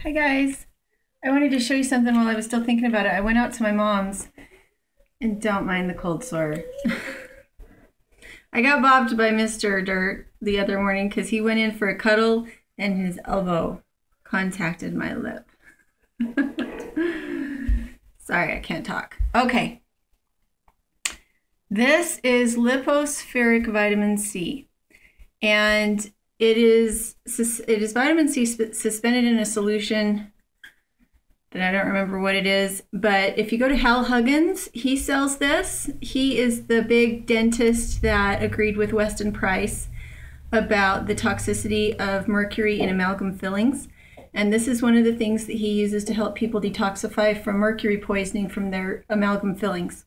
Hi guys. I wanted to show you something while I was still thinking about it. I went out to my mom's, and don't mind the cold sore. I got bopped by Mr. Dirt the other morning because he went in for a cuddle and his elbow contacted my lip. Sorry, I can't talk. Okay. This is lipospheric vitamin C, and it is vitamin C suspended in a solution that I don't remember what it is, but if you go to Hal Huggins, he sells this. He is the big dentist that agreed with Weston Price about the toxicity of mercury in amalgam fillings. And this is one of the things that he uses to help people detoxify from mercury poisoning from their amalgam fillings.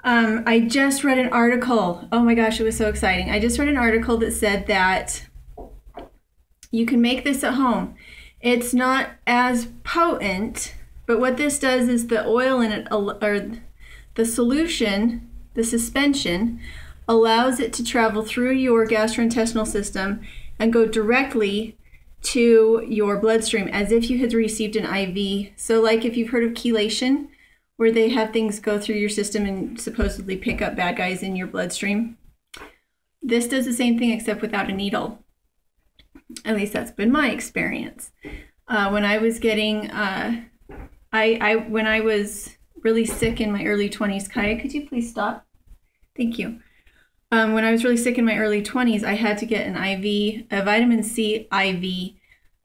I just read an article. Oh my gosh, it was so exciting. I just read an article that said that you can make this at home. It's not as potent, but what this does is the oil in it, or the solution, the suspension, allows it to travel through your gastrointestinal system and go directly to your bloodstream as if you had received an IV. So like if you've heard of chelation, where they have things go through your system and supposedly pick up bad guys in your bloodstream. This does the same thing except without a needle. At least that's been my experience. When I was getting, when I was really sick in my early 20s, Kaya, could you please stop? Thank you. When I was really sick in my early 20s, I had to get an IV, a vitamin C IV,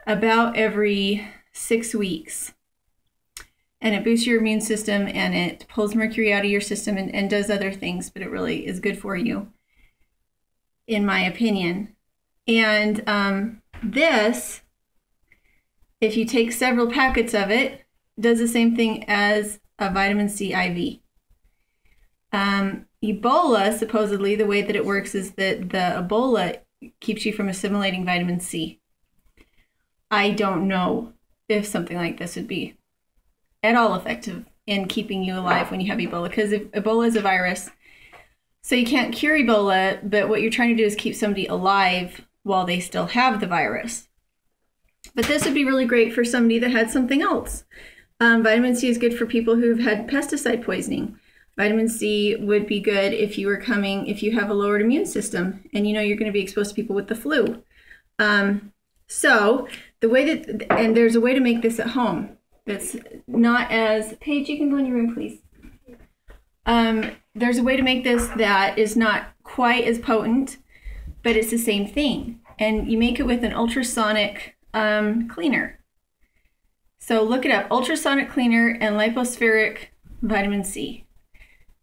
about every 6 weeks. And it boosts your immune system and it pulls mercury out of your system and does other things, but it really is good for you, in my opinion. And this, if you take several packets of it, does the same thing as a vitamin C IV. Ebola, supposedly, the way that it works is that the Ebola keeps you from assimilating vitamin C. I don't know if something like this would be at all effective in keeping you alive when you have Ebola, because Ebola is a virus. So you can't cure Ebola, but what you're trying to do is keep somebody alive while they still have the virus. But this would be really great for somebody that had something else. Vitamin C is good for people who've had pesticide poisoning. Vitamin C would be good if you have a lowered immune system and you know you're going to be exposed to people with the flu. So the way that, and there's a way to make this at home that's not as, Paige, you can go in your room, please. There's a way to make this that is not quite as potent, but it's the same thing. And you make it with an ultrasonic cleaner. So look it up, ultrasonic cleaner and lipospheric vitamin C.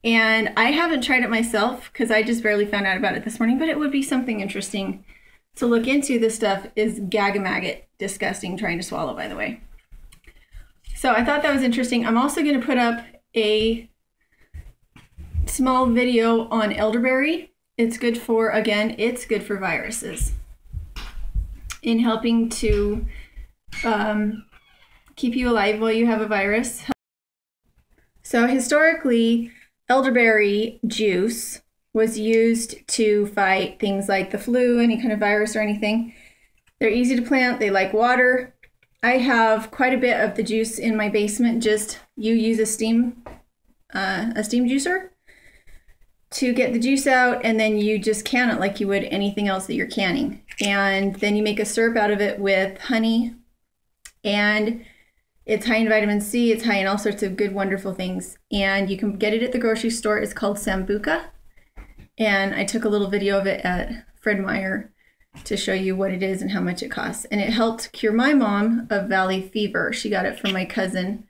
And I haven't tried it myself because I just barely found out about it this morning, but it would be something interesting to look into. This stuff is gag-a-maggot, disgusting trying to swallow, by the way. So I thought that was interesting. I'm also going to put up a small video on elderberry. It's good for, again, it's good for viruses in helping to keep you alive while you have a virus. So historically, elderberry juice was used to fight things like the flu, any kind of virus or anything. They're easy to plant. They like water. I have quite a bit of the juice in my basement. Just you use a steam juicer to get the juice out, and then you just can it like you would anything else that you're canning. And then you make a syrup out of it with honey, and it's high in vitamin C. It's high in all sorts of good, wonderful things. And you can get it at the grocery store. It's called Sambuca. And I took a little video of it at Fred Meyer to show you what it is and how much it costs. And it helped cure my mom of valley fever. She got it from my cousin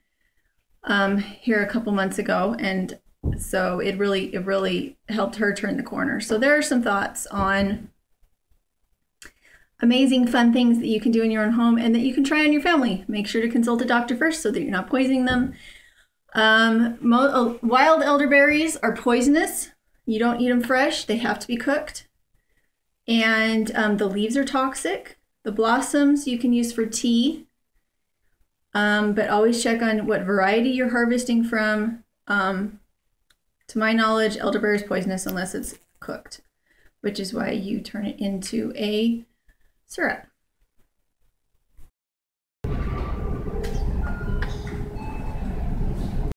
here a couple months ago. And so it really helped her turn the corner. So there are some thoughts on amazing fun things that you can do in your own home and that you can try on your family. Make sure to consult a doctor first so that you're not poisoning them. Wild elderberries are poisonous. You don't eat them fresh. They have to be cooked. And the leaves are toxic. The blossoms you can use for tea. But always check on what variety you're harvesting from. To my knowledge, elderberry is poisonous unless it's cooked, which is why you turn it into a syrup.